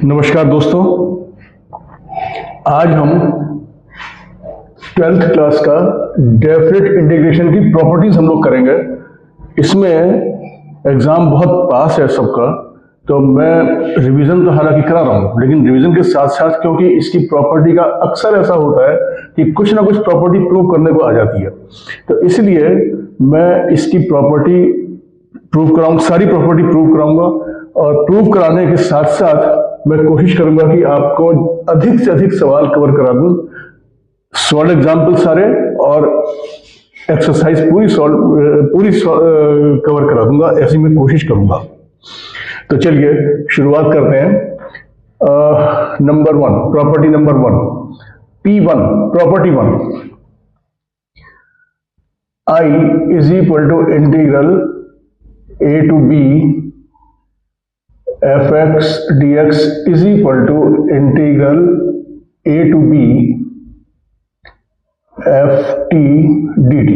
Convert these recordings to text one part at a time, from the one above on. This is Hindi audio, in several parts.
नमस्कार दोस्तों, आज हम 12th क्लास का डेफिनेट इंटीग्रेशन की प्रॉपर्टीज हम लोग करेंगे। इसमें एग्जाम बहुत पास है सबका, तो मैं रिवीजन तो हालांकि करा रहा हूँ, लेकिन रिवीजन के साथ साथ क्योंकि इसकी प्रॉपर्टी का अक्सर ऐसा होता है कि कुछ ना कुछ प्रॉपर्टी प्रूव करने को आ जाती है, तो इसलिए मैं इसकी प्रॉपर्टी प्रूव कराऊंगा, सारी प्रॉपर्टी प्रूव कराऊंगा। और प्रूव कराने के साथ साथ मैं कोशिश करूंगा कि आपको अधिक से अधिक सवाल कवर करा दूं, सॉल्व एग्जाम्पल सारे और एक्सरसाइज पूरी कवर करा दूंगा, ऐसी मैं कोशिश करूंगा। तो चलिए शुरुआत करते हैं। Number 1, property number 1, P1, property 1, I is equal to integral a to b fx dx is equal to integral a to b ft dt।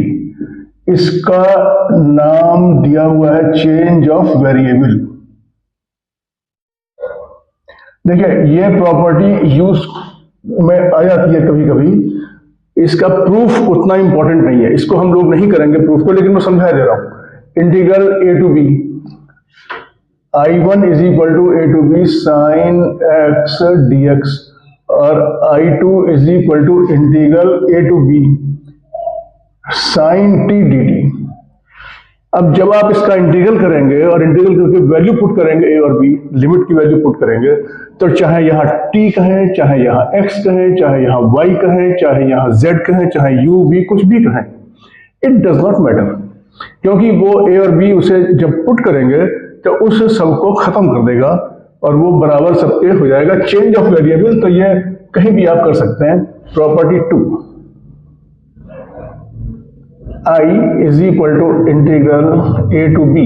इसका नाम दिया हुआ है चेंज ऑफ वेरिएबल। देखिए, ये प्रॉपर्टी यूज में आ जाती है कभी कभी। इसका प्रूफ उतना इंपॉर्टेंट नहीं है, इसको हम लोग नहीं करेंगे प्रूफ को, लेकिन मैं समझा दे रहा हूं। Integral a to b I1 is equal to a to b sine x dx और I2 is equal to integral a to b sine t dt। अब जब आप इसका इंटीग्रल करेंगे और इंटीग्रल करके वैल्यू पुट करेंगे a और b, लिमिट की वैल्यू पुट करेंगे, तो चाहे यहां t कहें, चाहे यहां x कहें, चाहे यहां y कहें, चाहे यहां z कहें, चाहे u v कुछ भी कहें, इट डज नॉट मैटर, क्योंकि वो a और b उसे जब पुट करेंगे तो उस सब को खत्म कर देगा और वो बराबर सबके हो जाएगा चेंज ऑफ वेरिएबल। तो ये कहीं भी आप कर सकते हैं। Property 2, I is equal to integral a to b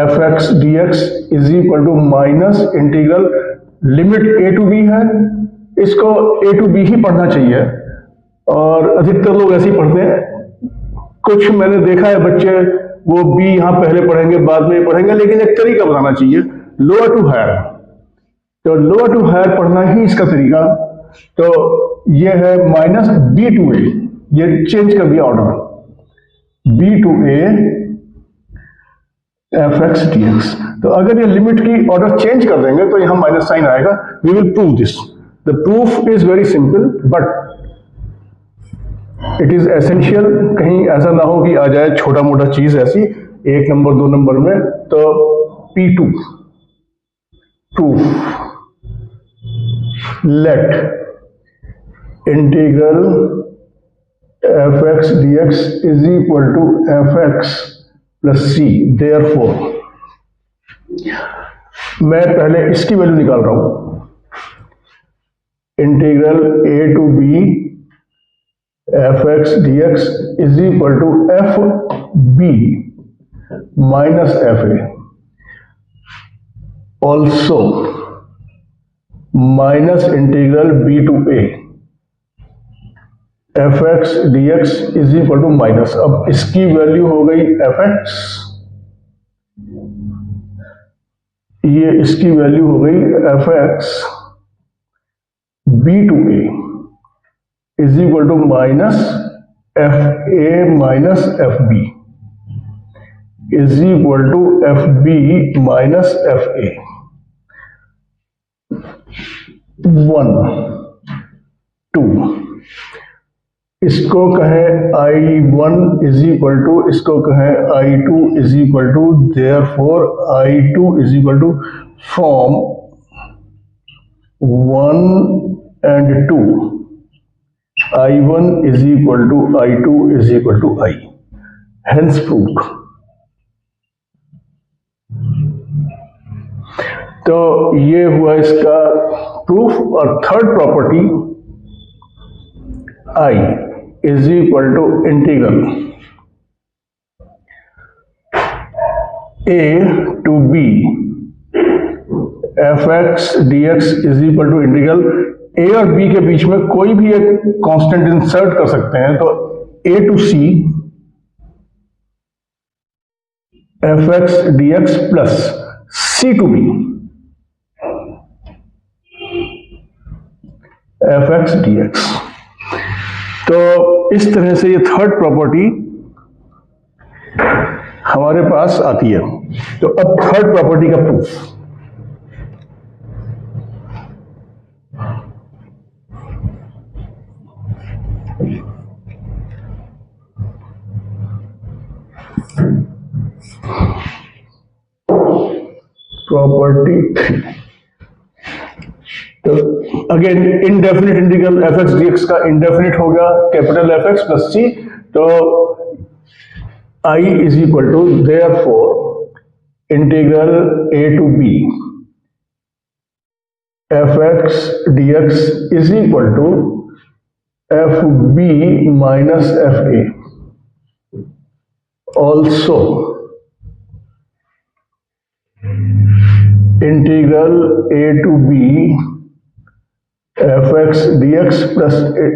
fx dx is equal to minus integral, limit a to b है, इसको a to b ही पढ़ना चाहिए और अधिकतर लोग ऐसे ही पढ़ते हैं। कुछ मैंने देखा है बच्चे वो b यहां पहले पढ़ेंगे बाद में पढ़ेंगे, लेकिन एक तरीका बताना चाहिए, लोअर टू हायर। तो लोअर टू हायर पढ़ना ही इसका तरीका। तो ये है माइनस b to a, ये चेंज कर दिया order, b to a fx dx। तो अगर ये लिमिट की ऑर्डर चेंज कर देंगे तो यहां माइनस साइन आएगा। We will prove this. The proof is very simple, but it is essential, कहीं ऐसा ना हो कि आ जाए छोटा मोटा चीज ऐसी 1 नंबर 2 नंबर में। तो P2, proof, let integral fx dx is equal to fx plus c। Therefore, मैं पहले इसकी वैल्यू निकाल रहा हूं, integral a to b fx dx is equal to fb minus fa, also minus integral b to a fx dx is equal to minus, अब इसकी वैल्यू हो गई fx, ये इसकी वैल्यू हो गई fx, b to a is equal to minus fa minus fb is equal to fb minus fa। 1 2, इसको कहें I1 इज इक्वल टू, इसको कहें I2 is equal to, therefore I2 is equal to from 1 and 2, I1 is equal to I2 is equal to I, hence proved। तो ये हुआ इसका प्रूफ। और third property, I is equal to integral a to b fx dx is equal to integral a और b के बीच में कोई भी एक कांस्टेंट इंसर्ट कर सकते हैं। तो a to c F X D X plus C to B F X D X. तो इस तरह से ये थर्ड प्रॉपर्टी हमारे पास आती है। तो अब थर्ड प्रॉपर्टी का प्रूफ, प्रॉपर्टी 3। तो again indefinite integral F X D x का इंडेफिनिट हो गया कैपिटल एफ एक्स प्लस सी। तो I is equal to therefore integral a to b fx dx is equal to fb minus fa। Also integral a to b fx dx plus a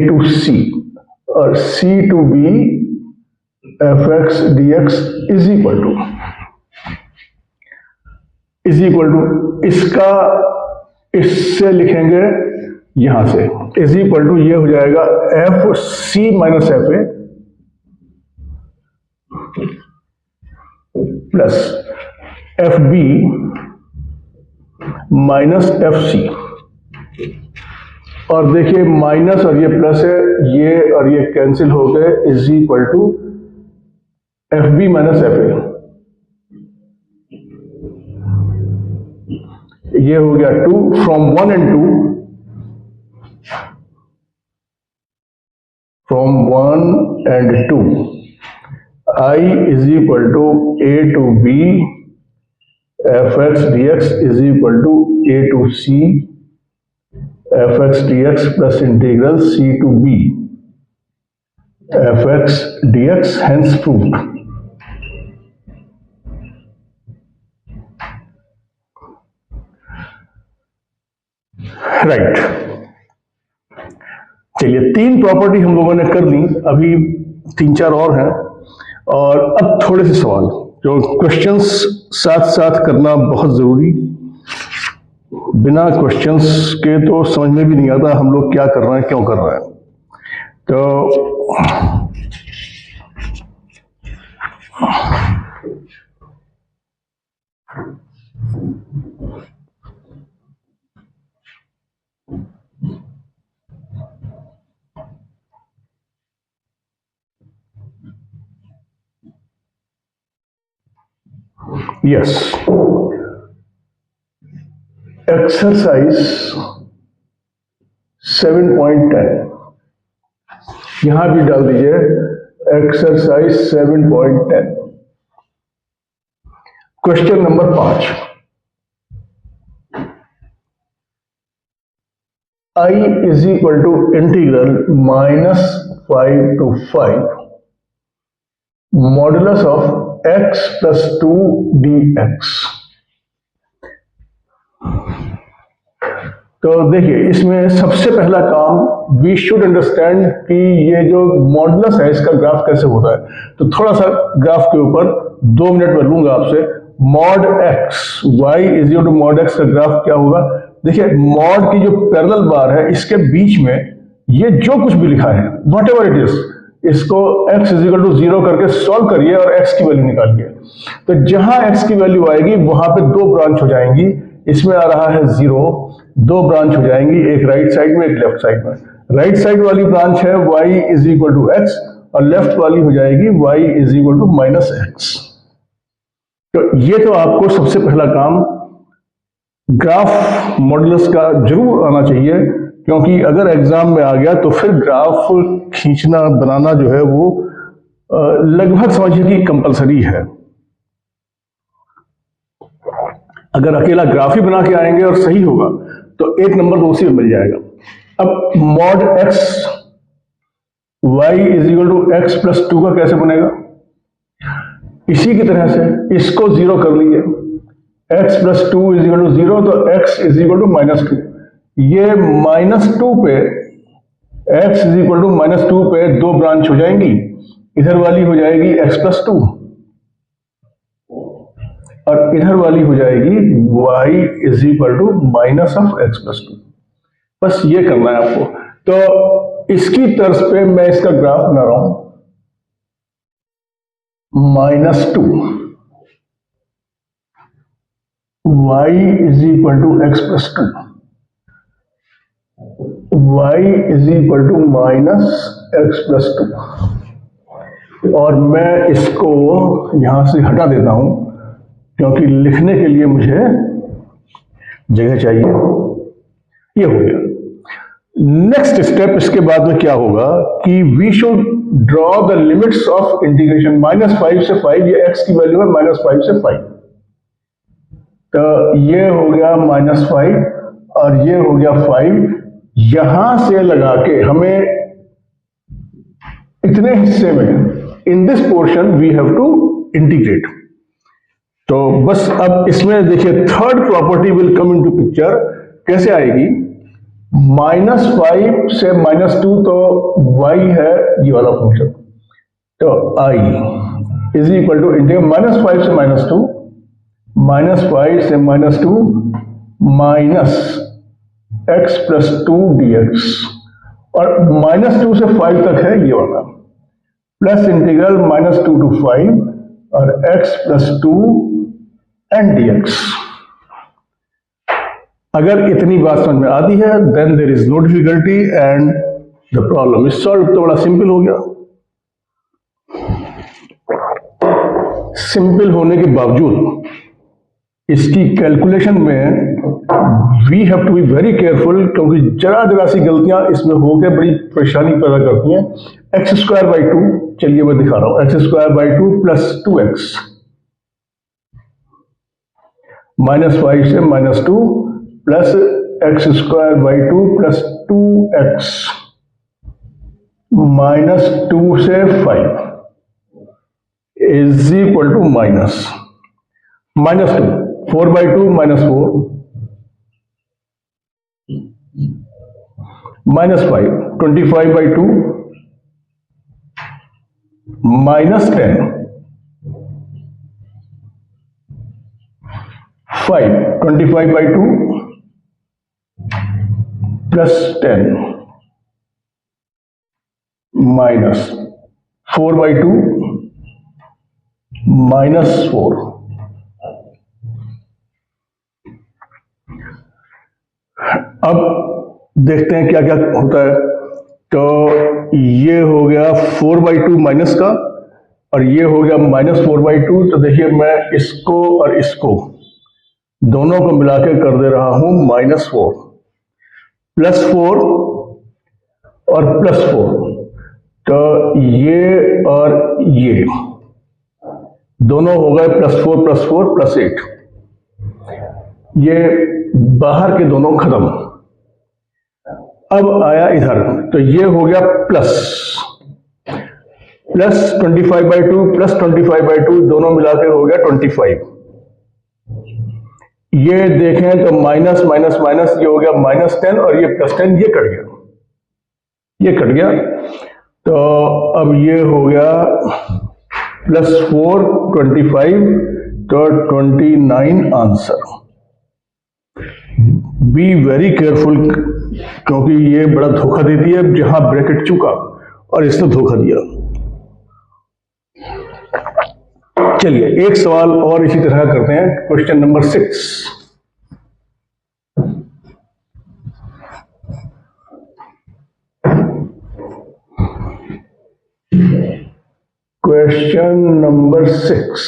to c और c to b fx dx is equal to इसका इससे लिखेंगे यहां से is equal to ये हो जाएगा F C minus F A plus F B minus F C. और देखिए माइनस और ये प्लस है, ये और ये कैंसिल हो गए, is equal to F B minus F A. ये हो गया 2 from 1 and 2, from 1 and 2 I is equal to a to b fx dx is equal to a to c fx dx plus integral c to b fx dx, hence proved। Right, चलिए 3 प्रॉपर्टी हम लोगों ने कर ली, अभी 3-4 और हैं। और अब थोड़े से सवाल जो क्वेश्चंस साथ साथ करना बहुत जरूरी, बिना क्वेश्चंस के तो समझ में भी नहीं आता हम लोग क्या कर रहे हैं, क्यों कर रहे हैं। तो यस, एक्सरसाइज 7.10 यहां भी डाल दीजिए, exercise 7.10 question number 5। I is equal to integral -5 to 5 modulus of x plus 2 dx। तो देखिए इसमें सबसे पहला काम वी शुड अंडरस्टैंड कि ये जो मॉडुलस है इसका ग्राफ कैसे होता है। तो थोड़ा सा ग्राफ के ऊपर 2 मिनट में लूंगा आपसे। Mod X Y is equal to mod X का ग्राफ क्या होगा। देखिए मॉड की जो पैरेलल बार है इसके बीच में ये जो कुछ भी लिखा है वॉट एवर इट इज, इसको x इज इक्वल टू 0 करके सॉल्व करिए और x की वैल्यू निकालिए। तो जहां x की वैल्यू आएगी वहां पे 2 ब्रांच हो जाएंगी। इसमें आ रहा है 0, 2 ब्रांच हो जाएंगी, एक राइट साइड में एक लेफ्ट साइड में। राइट साइड वाली ब्रांच है y is equal to x और लेफ्ट वाली हो जाएगी y is equal to -x। तो ये तो आपको सबसे पहला काम ग्राफ मॉडुलस का जरूर आना चाहिए, क्योंकि अगर एग्जाम में आ गया तो फिर ग्राफ खींचना बनाना जो है वो लगभग समझिए कि कंपलसरी है। अगर अकेला ग्राफ ही बना के आएंगे और सही होगा तो 1 नंबर तो उसी में मिल जाएगा। अब mod X Y is equal to X plus 2 का कैसे बनेगा। इसी की तरह से इसको 0 कर लीजिए, x plus 2 is equal to 0, तो x इज इक्वल टू -2। ये -2 पे x इज इक्वल टू -2 पे दो ब्रांच हो जाएंगी, इधर वाली हो जाएगी x+2 और इधर वाली हो जाएगी y is equal to -(x+2). बस ये करना है आपको। तो इसकी तर्ज पे मैं इसका ग्राफ बना रहा हूं, -2 y is equal to x+2, y is equal to -(x+2), और मैं इसको यहां से हटा देता हूं क्योंकि लिखने के लिए मुझे जगह चाहिए। ये हो गया। नेक्स्ट स्टेप इसके बाद में क्या होगा कि we should draw the limits of integration. -5 से 5, ये x की वैल्यू है -5 से 5, तो ये हो गया -5 और ये हो गया 5। यहां से लगा के हमें इतने हिस्से में, in this portion we have to integrate. तो बस अब इसमें देखिए third property will come into picture. कैसे आएगी? -5 से -2 तो y है ये वाला फंक्शन, तो i is equal to integrate -5 से -2, -5 से -2 -x+2 dx, और -2 से 5 तक है ये वाला, प्लस इंटीग्रल -2 to 5 और x+2 and dx। अगर इतनी बात समझ में आती है then there is no difficulty and the problem is solve. तो बड़ा सिंपल हो गया। सिंपल होने के बावजूद इसकी कैलकुलेशन में we have to be very careful, क्योंकि जरा सी गलतियां इसमें होकर बड़ी परेशानी पैदा करती हैं। x²/2, चलिए मैं दिखा रहा हूं, x²/2 + 2x, -5 से -2 प्लस x²/2 + 2x -2 से 5 इज इक्वल टू -2 4/2 -4 -5 25/2 -10 5 25/2 + 10 -4/2 -4। अब देखते हैं क्या क्या होता है। तो ये हो गया 4/2 माइनस का, और ये हो गया -4/2। तो देखिए मैं इसको और इसको दोनों को मिला के कर दे रहा हूं -4 +4 और +4। तो ये और ये दोनों हो गए +4 +4 +8। ये बाहर के दोनों खत्म। अब आया इधर, तो ये हो गया +25/2 + 25/2 दोनों मिला के हो गया 25। ये देखें तो माइनस माइनस माइनस, ये हो गया -10 और ये +10, ये कट गया, ये कट गया। तो अब ये हो गया +4 25, तो 29 आंसर। बी वेरी केयरफुल, क्योंकि ये बड़ा धोखा देती है। जहां ब्रैकेट चुका और इसने धोखा दिया। चलिए एक सवाल और इसी तरह करते हैं, question number 6। Question number 6,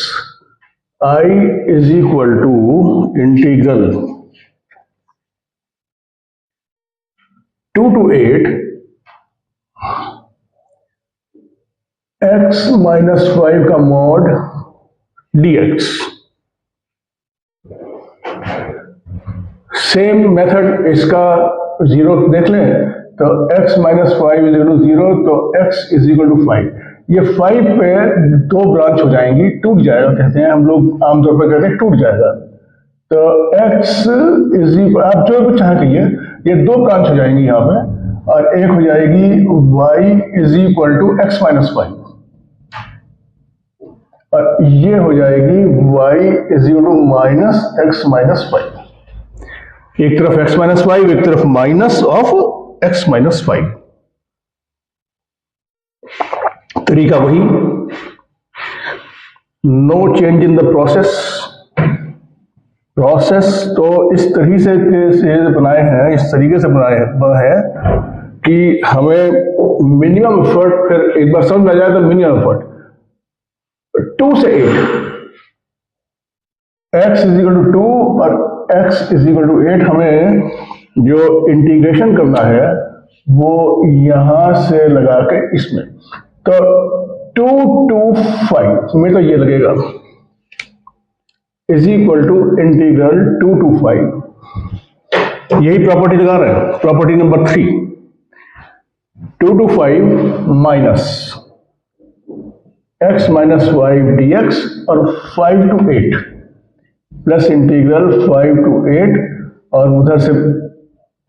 I is equal to integral 2 to 8 x - 5 का मॉड dx। सेम मेथड इसका 0 देख लें, तो x - 5 = 0, तो x = 5। ये 5 पे दो ब्रांच हो जाएंगी, टूट जाएगा, कहते हैं हम लोग आमतौर पर कहते हैं टूट जाएगा। तो x आप जो कुछ चाहे कहिए, ये दो ब्रांच हो जाएंगी यहाँ पे, और एक हो जाएगी y is equal to x minus five, और ये हो जाएगी y is equal to minus x minus five. एक तरफ x माइनस फाइव, एक तरफ minus of x minus five. तरीका वही, no change in the process तो इस तरीके से बनाए हैं, इस तरीके से बनाए हैं कि हमें मिनिमम एफर्ट, फिर एक बार समझ में आ जाए तो मिनिमम एफर्ट 2 से 8, x इज इक्वल टू 2 और x इज इक्वल टू 8, हमें जो इंटीग्रेशन करना है वो यहां से लगा के इसमें, तो 2 to 5 में तो ये लगेगा is equal to integral 2 to 5। यही प्रॉपर्टी लगा रहे हैं, property number 3, 2 to 5 minus x minus 5 dx और 5 to 8 प्लस इंटीग्रल 5 to 8 और उधर से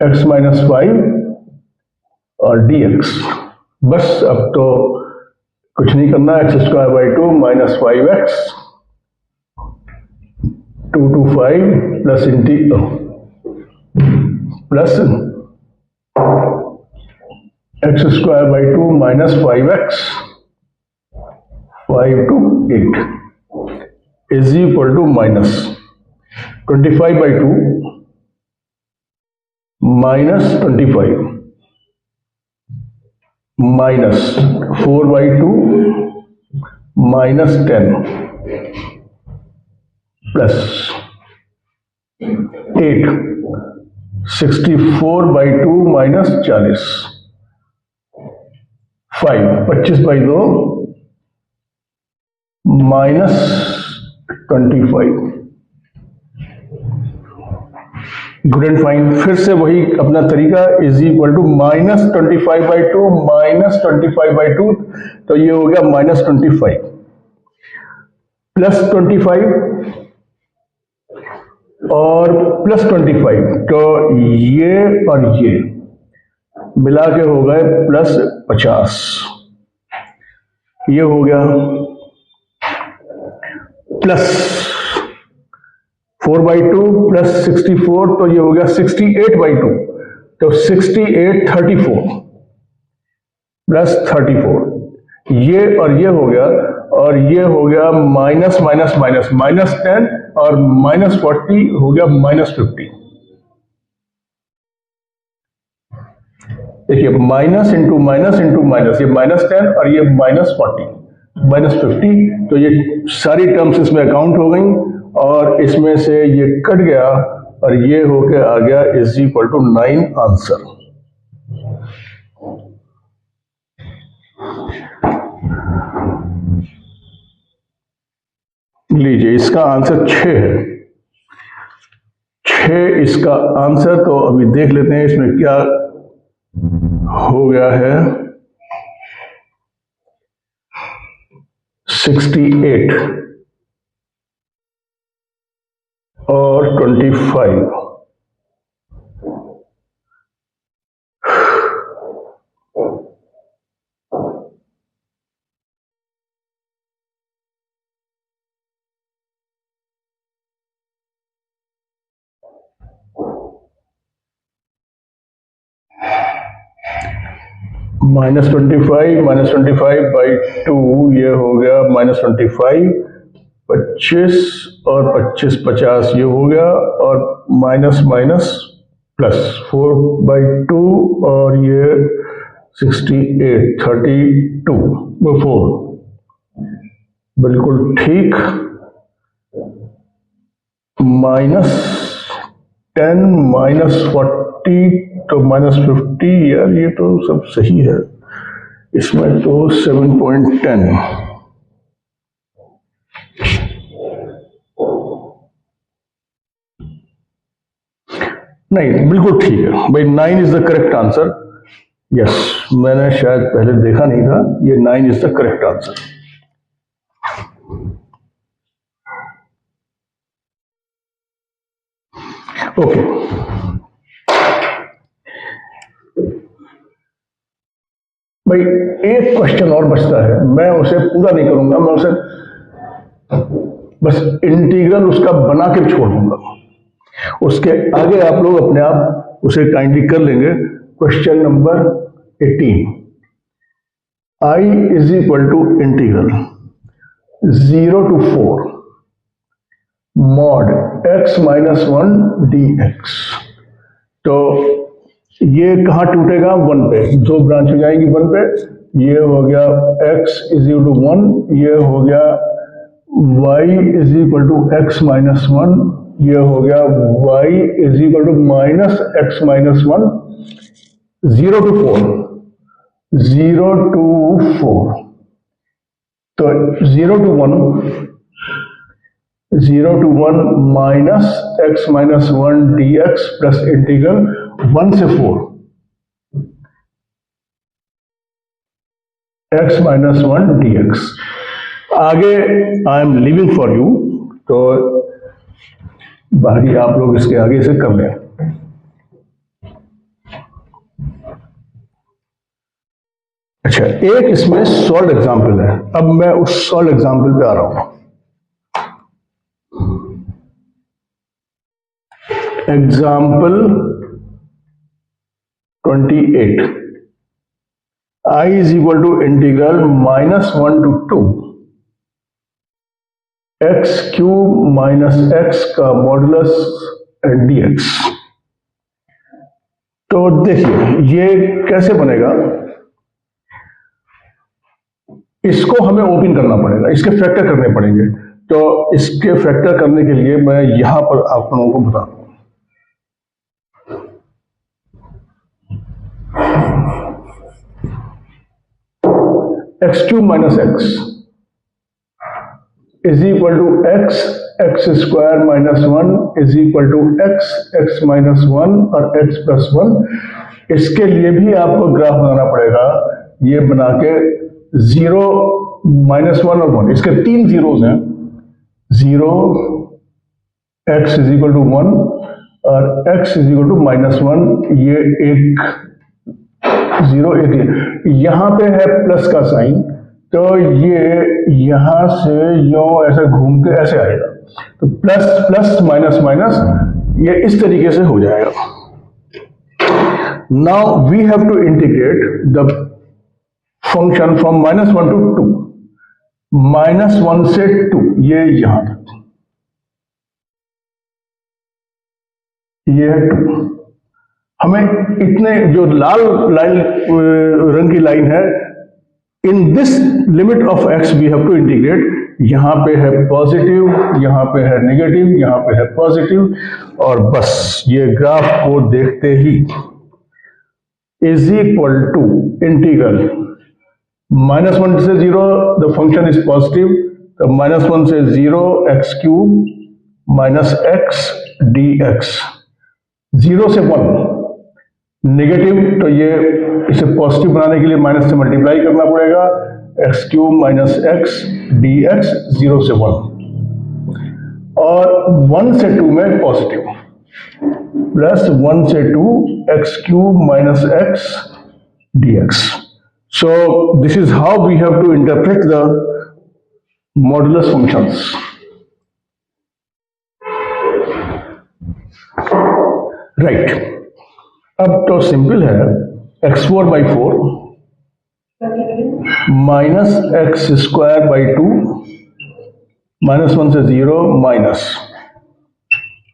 x माइनस 5 और dx। बस अब तो कुछ नहीं करना, x square by 2 minus 5x 2 to 5 plus plus x square by 2 minus 5x 5 to 8 is equal to minus 25 by 2 minus 25 minus 4 by 2 minus 10 plus 8 64 by 2 minus 40 5 25 by 2 minus 25। Good and fine. फिर से वही अपना तरीका, is equal to minus 25 by 2 minus 25 by 2, तो ये हो गया माइनस 25 प्लस 25 और प्लस 25, तो ये और ये मिला के हो गए प्लस 50। ये हो गया प्लस 4 बाई 2 प्लस 64, तो ये हो गया 68 बाई 2, तो 68 34 प्लस 34, ये और ये हो गया, और ये हो गया माइनस माइनस माइनस माइनस 10 और माइनस 40 हो गया माइनस 50। देखिए minus into minus into minus, ये माइनस 10 और ये माइनस 40 माइनस 50, तो ये सारी टर्म्स इसमें अकाउंट हो गई और इसमें से ये कट गया और ये होके आ गया इज इक्वल टू 9 आंसर। लीजिए इसका आंसर 6 है, 6 इसका आंसर। तो अभी देख लेते हैं इसमें क्या हो गया है। 68 और 25, माइनस 25 बाई 2, ये हो गया माइनस 25, 25 और 25 50, ये हो गया, और माइनस माइनस प्लस 4 बाई 2 और ये 68 32 4, बिल्कुल ठीक, माइनस 10 माइनस 40 तो माइनस 50, यार ये तो सब सही है, इसमें तो 7.10। नहीं बिल्कुल ठीक है भाई, 9 is the correct answer. Yes, मैंने शायद पहले देखा नहीं था, ये 9 is the correct answer. Okay भाई एक क्वेश्चन और बचता है, मैं उसे पूरा नहीं करूंगा, मैं उसे बस इंटीग्रल उसका बना के छोड़ दूंगा, उसके आगे आप लोग अपने आप उसे काइंडली कर लेंगे। Question number 18, I is equal to integral 0 to 4 mod x minus 1 dx। तो ये कहाँ टूटेगा? 1 पे, दो ब्रांच हो जाएगी 1 पे। ये हो गया x इज इक्वल टू 1, ये हो गया y is equal to x minus 1, ये हो गया y is equal to minus x minus 1, 0 to 4, 0 to 4। तो 0 to 1, 0 to 1 minus x minus 1 dx plus integral 1 से 4 x माइनस 1 dx। आगे I am living for you, तो बाकी आप लोग इसके आगे से कर लें। अच्छा, एक इसमें सॉल्व एग्जाम्पल है, अब मैं उस सॉल्व एग्जाम्पल पे आ रहा हूं। Example 28, I is equal to integral -1 to 2 x cube minus x का मॉडुलस dx। तो देखिए ये कैसे बनेगा, इसको हमें ओपन करना पड़ेगा, इसके फैक्टर करने पड़ेंगे। तो इसके फैक्टर करने के लिए मैं यहां पर आप लोगों को बता दूं, x cube minus x is equal to x, x square minus 1 is equal to x, x minus 1 और एक्स प्लस 1। इसके लिए भी आपको ग्राफ बनाना पड़ेगा, ये बना के 0 -1 और 1, इसके 3 जीरोज हैं, 0 एक्स इज इक्वल टू 1 और एक्स इज इक्वल टू -1, ये एक 0 एक, यहां पे है प्लस का साइन, तो ये यहां से यो ऐसे घूम के ऐसे आएगा, तो प्लस प्लस माइनस माइनस ये इस तरीके से हो जाएगा। Now we have to integrate the function from -1 to 2, -1 से 2, ये यहां तक, ये है 2। हमें इतने जो लाल लाइन रंग की लाइन है, in this limit of x we have to integrate. यहां पे है पॉजिटिव, यहां पे है नेगेटिव, यहां पे है पॉजिटिव, और बस ये ग्राफ को देखते ही इज इक्वल टू इंटीग्रल -1 से 0, द फंक्शन इज पॉजिटिव, तो -1 से 0 x cube minus x dx, 0 से 1 नेगेटिव, तो ये इसे पॉजिटिव बनाने के लिए माइनस से मल्टीप्लाई करना पड़ेगा, x cube minus x dx 0 से 1, और 1 से 2 में पॉजिटिव, प्लस 1 से 2 x cube minus x dx। So this is how we have to interpret the modulus functions. Right, अब तो सिंपल है, x4/4 minus x square by 2, -1 से 0 minus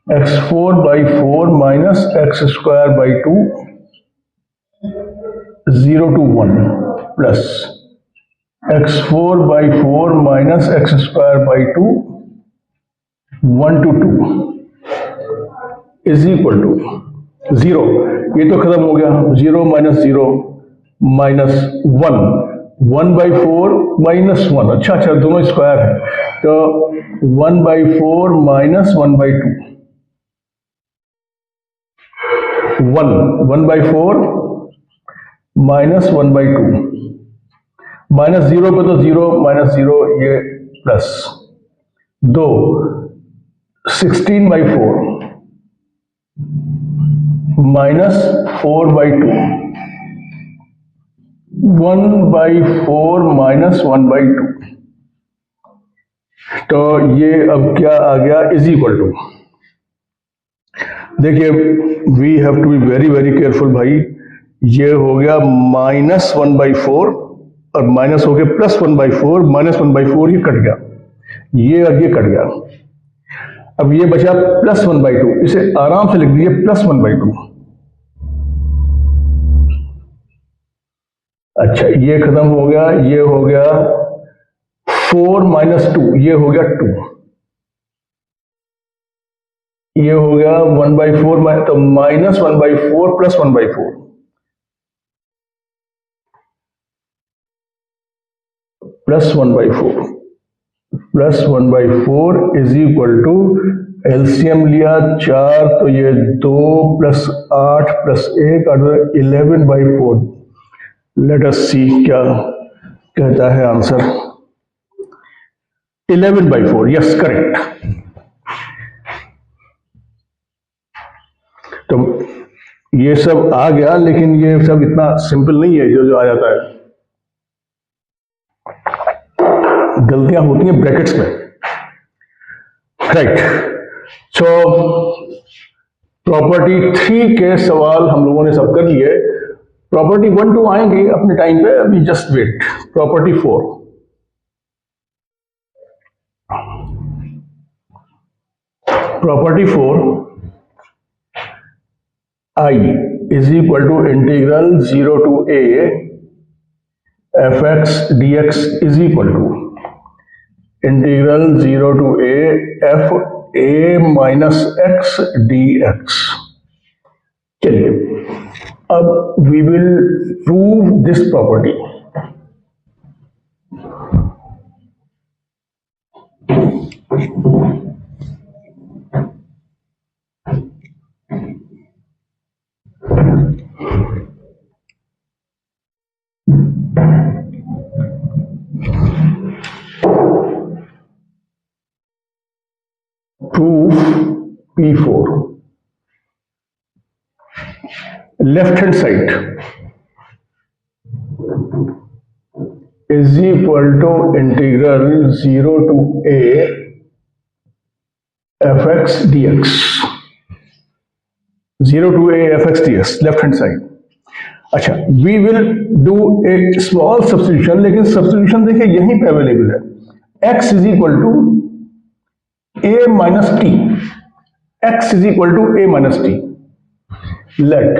x4/4 minus x square by 2, 0 to 1 plus x4/4 minus x square by 2, 1 to 2 is equal to 0। ये तो खत्म हो गया, 0 माइनस 0 माइनस 1, 1/4 माइनस 1, अच्छा दोनों स्क्वायर है, तो 1/4 माइनस 1/2, 1/4 माइनस 1/2, माइनस 0 पे तो 0 माइनस 0, ये प्लस 2, 16/4 माइनस 4/2, 1/4 माइनस 1/2, तो ये अब क्या आ गया, इज इक्वल टू, देखिए we have to be very very careful भाई, ये हो गया -1/4 और माइनस हो गया +1/4, -1/4 ये कट गया, ये और ये कट गया, अब ये बचा +1/2, इसे आराम से लिख दीजिए +1/2। अच्छा ये खत्म हो गया, ये हो गया 4 - 2, ये हो गया 2, ये हो गया 1/4, तो -1/4 +1/4, +1/4 इज इक्वल टू, एलसीएम लिया 4, तो ये 2 + 8 + 1 11/4। लेट अस सी क्या कहता है आंसर, 11/4, यस करेक्ट। तो ये सब आ गया, लेकिन ये सब इतना सिंपल नहीं है जो आ जाता है, गलतियां होती हैं ब्रैकेट्स में, राइट। सो प्रॉपर्टी 3 के सवाल हम लोगों ने सब कर लिए, प्रॉपर्टी 1 2 आएंगे अपने टाइम पे, अभी just wait. Property 4, property 4, I is equal to integral 0 to a fx dx is equal to integral 0 to a f a minus x dx। चलिए अब we will prove this property. Proof P4, left hand side is equal to integral 0 to a fx dx, 0 to a fx dx, left hand side। अच्छा we will do a small substitution, लेकिन substitution देखिए यहीं पे अवेलेबल है, x is equal to a minus t, x is equal to a minus t, let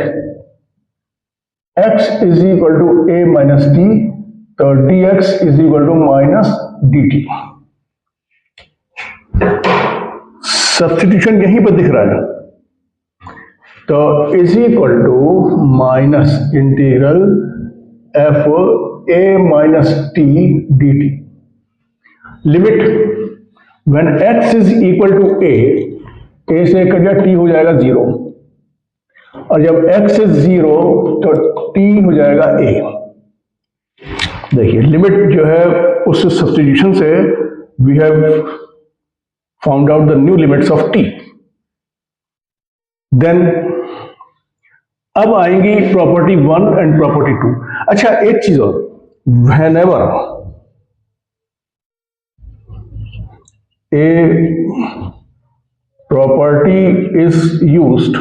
x is equal to a minus t, तो dx is equal to minus dt। Substitution यहीं पर दिख रहा है, तो is equal to minus integral f a minus t dt, limit when x is equal to a से कट गया, t हो जाएगा 0, और जब x is 0 तो t हो जाएगा a। देखिए लिमिट जो है उस सब्स्टिट्यूशन से we have found out the new limits of t। Then अब आएंगी प्रॉपर्टी 1 एंड प्रॉपर्टी 2। अच्छा एक चीज और, whenever a property is used,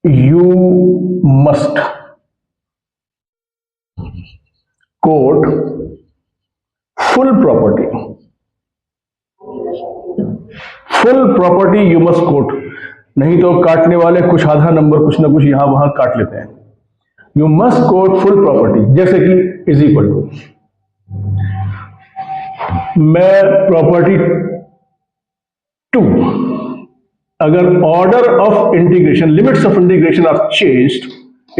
you must quote full property, full property you must quote, नहीं तो काटने वाले कुछ आधा नंबर कुछ ना कुछ यहां वहां काट लेते हैं। You must quote full property, जैसे कि इज इक्वल टू, मैं प्रॉपर्टी 2, अगर order of integration, limits of integration are changed,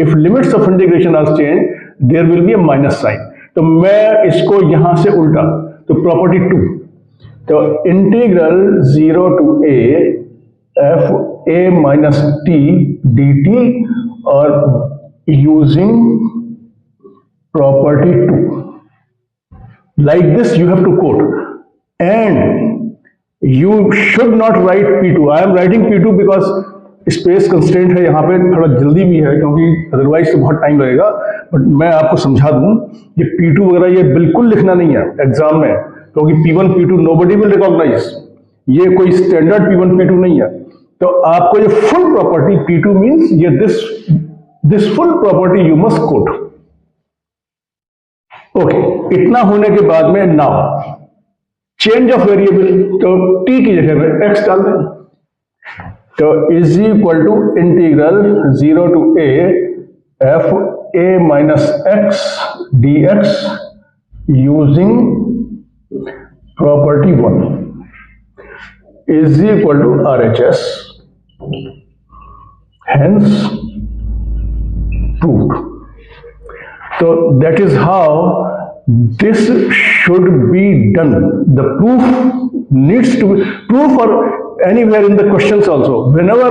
if limits of integration are change there will be a minus sign, तो मैं इसको यहां से उल्टा, तो प्रॉपर्टी 2, तो integral 0 to a f a minus t dt, और using property 2, like this you have to quote, and you should not write P2. I am writing P2 because space constraint है, यहाँ पे थोड़ा जल्दी भी है क्योंकि अदरवाइज तो बहुत टाइम लगेगा, बट मैं आपको समझा दूं, ये P2 वगैरह ये बिल्कुल लिखना नहीं है एग्जाम में, क्योंकि P1 P2 nobody will recognise, ये कोई स्टैंडर्ड P1 P2 नहीं है। तो आपको ये फुल प्रॉपर्टी P2 मीन्स ये this full property you must quote. Okay, इतना होने के बाद में नाउ चेंज ऑफ वेरिएबल, तो t की जगह में x डाल दें, तो is equal to integral 0 to a f a minus x dx using property 1 is equal to RHS, hence proved. So that is how this should be done. The proof needs to be proof or anywhere in the questions also. Whenever,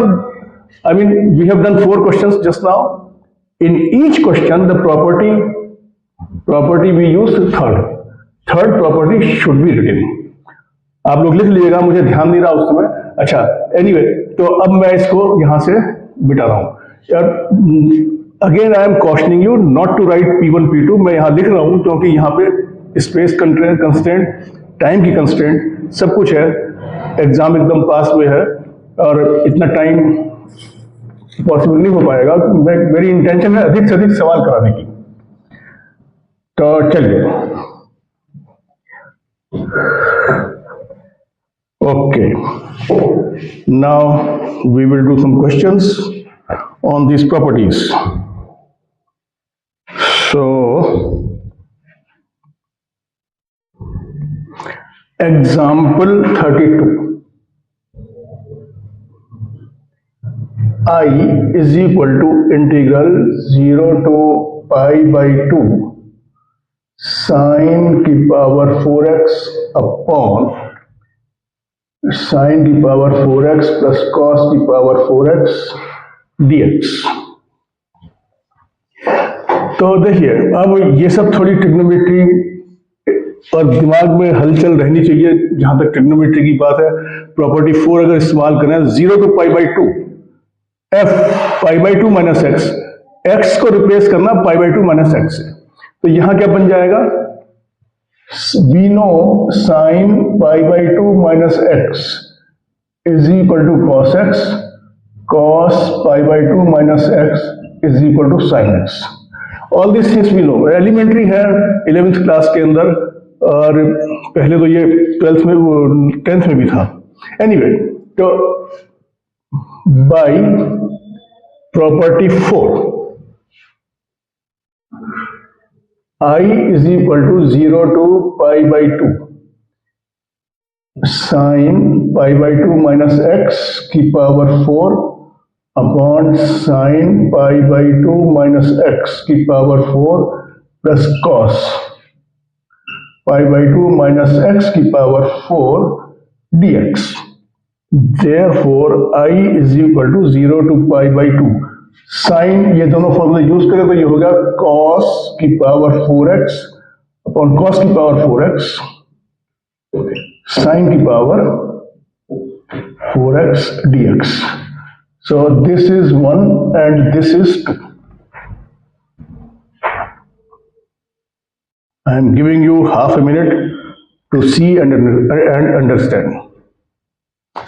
I mean, we have done 4 questions just now. In each question, the property we use third property should be written. आप लोग लिख लीजिएगा, मुझे ध्यान नहीं रहा उस समय। अच्छा, anyway, तो अब मैं इसको यहां से मिटा रहा हूं यार। Again I am cautioning you not to write P1 P2, मैं यहां लिख रहा हूं क्योंकि यहां पे स्पेस कंस्ट्रेंट, टाइम की कंस्ट्रेंट, सब कुछ है, एग्जाम एकदम पास में है और इतना टाइम पॉसिबल नहीं हो पाएगा। मेरी इंटेंशन है अधिक से अधिक सवाल कराने की। तो चलिए, okay, now we will do some questions on these properties. So example 32, I is equal to integral 0 to pi by 2 sin की पावर 4x upon sin की पावर 4x प्लस cos की पावर 4x dx। तो देखिए, अब ये सब थोड़ी ट्रिग्नोमेट्री और दिमाग में हलचल रहनी चाहिए जहां तक ट्रिग्नोमेट्री की बात है। प्रॉपर्टी 4 अगर इस्तेमाल करें, 0 to pi by 2 f pi by 2 minus x, x को रिप्लेस करना pi by 2 माइनस एक्स से, तो यहां क्या बन जाएगा, we know sin pi by 2 minus x is equal to cos x, cos pi by 2 minus x is equal to sin x. All these things we know, elementary है 11th क्लास के अंदर, और पहले तो ये 12th में, 10th में भी था। एनीवे, तो bye property 4 I is equal to 0 to pi by 2 sin pi by 2 minus x की power 4 upon sin pi by 2 minus x की power 4 plus cos pi by 2 minus x की power 4 dx। Therefore I is equal to 0 to pi by 2 sign, ये दोनों फॉर्मूले यूज करें तो ये होगा cos की पावर 4x अपॉन cos की पावर 4x साइन की power 4x dx। So this is 1 and this is 2. I am giving you half a minute to see and understand.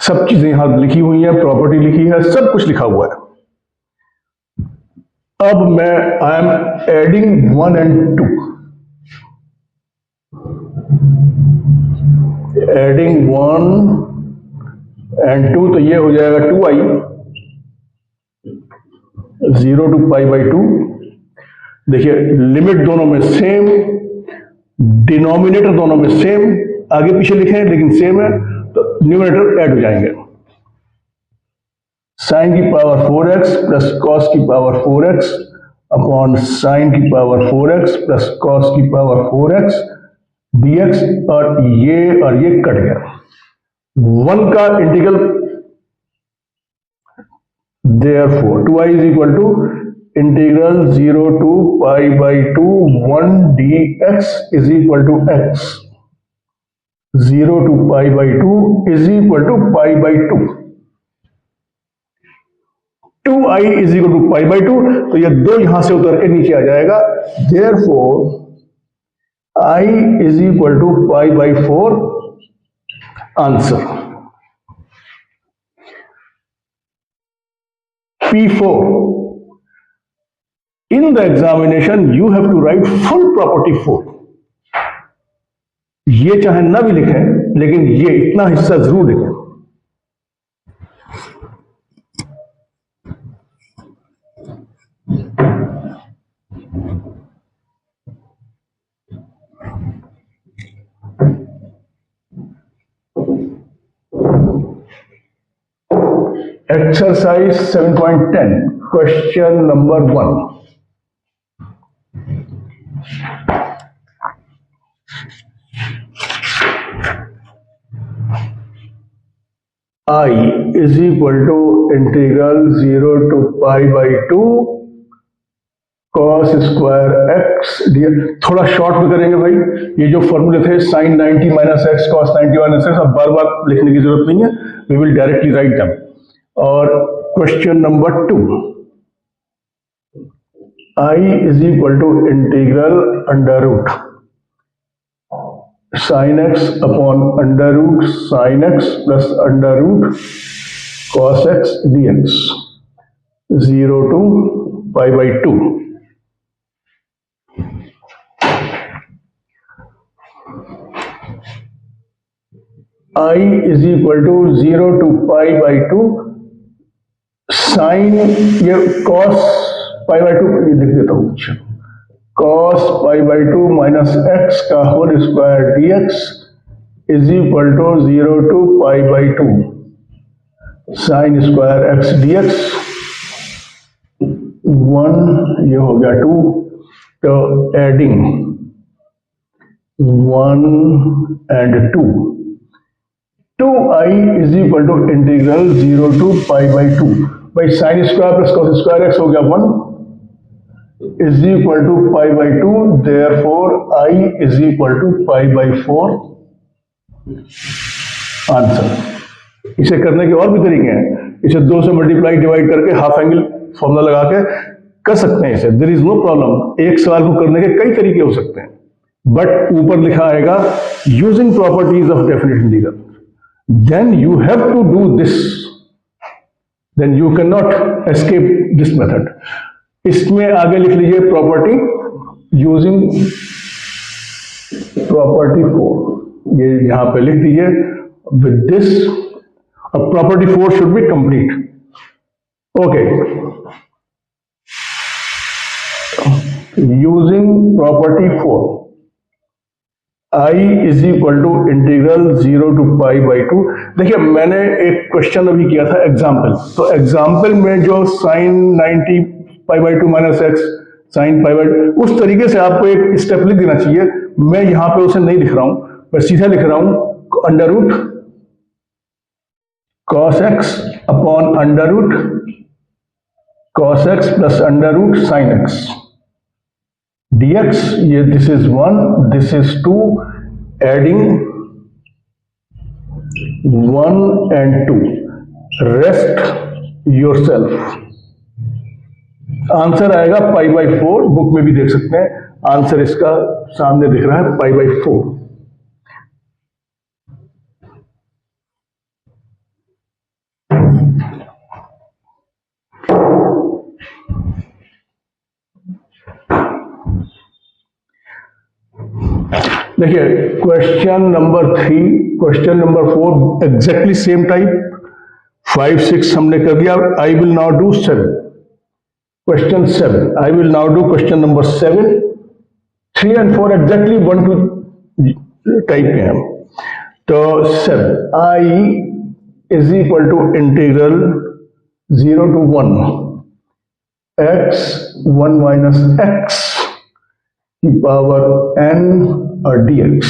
सब चीजें यहां लिखी हुई हैं, प्रॉपर्टी लिखी है, सब कुछ लिखा हुआ है। अब मैं I am adding 1 and 2, adding 1 and 2, तो ये हो जाएगा 2i 0 to pi by 2। देखिए, लिमिट दोनों में सेम, डिनोमिनेटर दोनों में सेम, आगे पीछे लिखे हैं लेकिन सेम है, तो न्यूमरेटर ऐड हो जाएंगे। साइन की पावर 4x प्लस कॉस की पावर 4x अपॉन साइन की पावर 4x प्लस कॉस की पावर 4x dx, और ये कट गया। 1 का integral, therefore 2i is equal to integral 0 to pi by 2 1 dx is equal to x। 0 to pi by 2 is equal to pi by 2। 2i is equal to pi by 2, तो ये 2 यहां से उतर के नीचे आ जाएगा। Therefore i is equal to pi by 4 answer. P4, in the examination you have to write full property 4। ये चाहे ना भी लिखें लेकिन ये इतना हिस्सा जरूर लिखें। Exercise 7.10, question number 1। I is equal to integral 0 to pi by 2 cos square x dx। थोड़ा शॉर्ट में करेंगे भाई, ये जो फॉर्मूले थे sin 90 minus x cos 90 minus x, अब बार बार लिखने की जरूरत नहीं है, we will directly write them. और question number 2, I is equal to integral under root sin x upon under root sin x plus under root cos x dx 0 to pi by 2। I is equal to 0 to pi by 2 sin, ये cos pi by 2 ये लिख देता हूँ, अच्छा cos pi by 2 minus x का whole square dx is equal to 0 to pi by 2 sin square x dx 1, ये हो गया 2, तो adding 1 and 2, 2i is equal to integral 0 to pi by 2, भाई sin square plus cos square x हो गया 1 is equal to pi by 2, therefore I is equal to pi by 4 answer. इसे करने के और भी तरीके हैं, इसे 2 से मल्टीप्लाई डिवाइड करके हाफ एंगल फॉर्मूला लगा के कर सकते हैं इसे, देयर इज नो प्रॉब्लम। एक सवाल को करने के कई तरीके हो सकते हैं, बट ऊपर लिखा आएगा using properties of definite integral, then you have to do this, then you can not escape this method. इसमें आगे लिख लीजिए प्रॉपर्टी यूजिंग प्रॉपर्टी 4, ये यहां पे लिख दीजिए विद दिस, और property 4 should be complete. Okay, using property 4 i is equal to integral 0 to pi by 2। देखिए मैंने एक क्वेश्चन अभी किया था एग्जाम्पल, तो एग्जाम्पल में जो sine 90 pi by 2 minus x sine pi by 2, उस तरीके से आपको एक स्टेप लिख देना चाहिए। मैं यहां पे उसे नहीं लिख रहा हूं, मैं सीधा लिख रहा हूं under root cos x upon under root cos x plus under root sine x dx, ये this is 1, this is 2, adding 1 and 2, rest yourself. Answer आएगा पाई बाई 4, बुक में भी देख सकते हैं, आंसर इसका सामने दिख रहा है पाई बाई 4। देखिए question number 3, question number 4 exactly same type, 5, 6 हमने कर दिया। I will now do 7, question 7, I will now do question number 7, 3 and 4 exactly 1, 2 type के हैं। तो 7, I is equal to integral 0 to 1 x 1 minus x की पावर n और dx।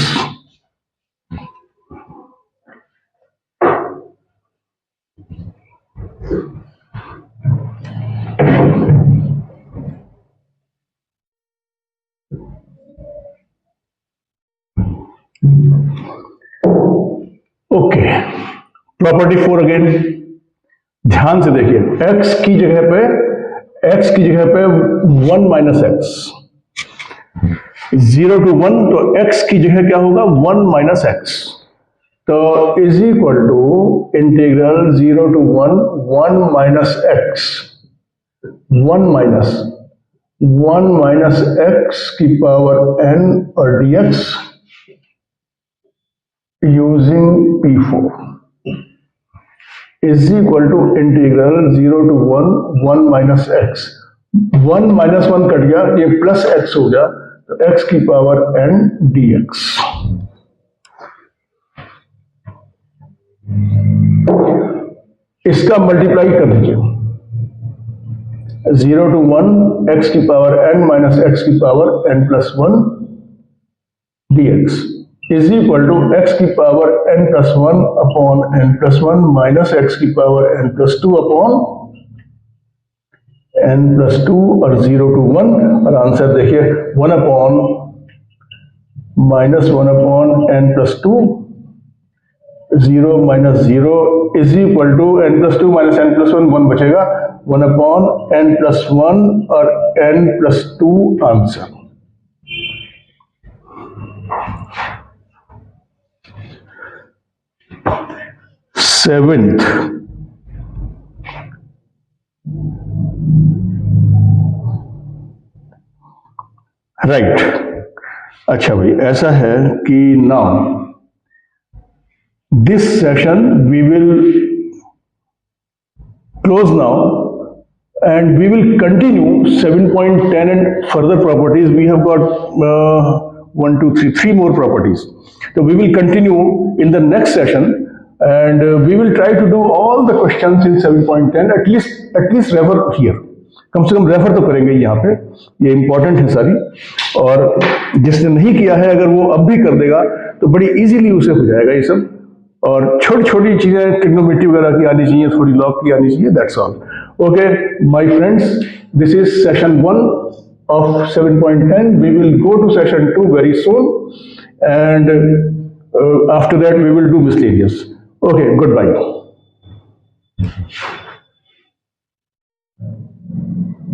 ओके, प्रॉपर्टी 4 अगेन, ध्यान से देखिए, x की जगह पे 1 माइनस एक्स, 0 to 1, तो x की जगह क्या होगा 1 माइनस एक्स, तो is equal to integral 0 to 1 minus x, 1 minus x की पावर n और dx using P4 is equal to integral 0 to 1 minus x, 1 minus 1 cut गया, ये प्लस एक्स हो गया, तो x की पावर n dx। इसका मल्टीप्लाई कर दीजिए, 0 to 1 x की पावर n माइनस x की power n plus 1 dx is equal to x की power n plus 1 upon n plus 1 minus x की power n plus 2 upon n plus 2 और 0 to 1, और आंसर देखिए 1 upon minus 1 upon n plus 2, 0 minus 0 is equal to n plus 2 minus n plus 1, 1 बचेगा, 1 अपॉन n प्लस 1 और n plus 2 answer. Seventh, right. अच्छा भाई, ऐसा है कि now this session we will close now and we will continue 7.10 and further properties. We have got 1, 2, 3, 3 more properties. So we will continue in the next session and we will try to do all the questions in 7.10, at least refer here. कम से कम रेफर तो करेंगे यहाँ पे, ये इंपॉर्टेंट है सारी, और जिसने नहीं किया है अगर वो अब भी कर देगा तो बड़ी इजीली उसे हो जाएगा ये सब, और छोटी छोटी चीजें ट्रिग्नोमेट्री वगैरह की आनी चाहिए, थोड़ी लॉग की आनी चाहिए, that's all. Okay my friends, this is session 1 of 7.10. We will go to session 2 very soon, and after that we will do miscellaneous. Okay, goodbye.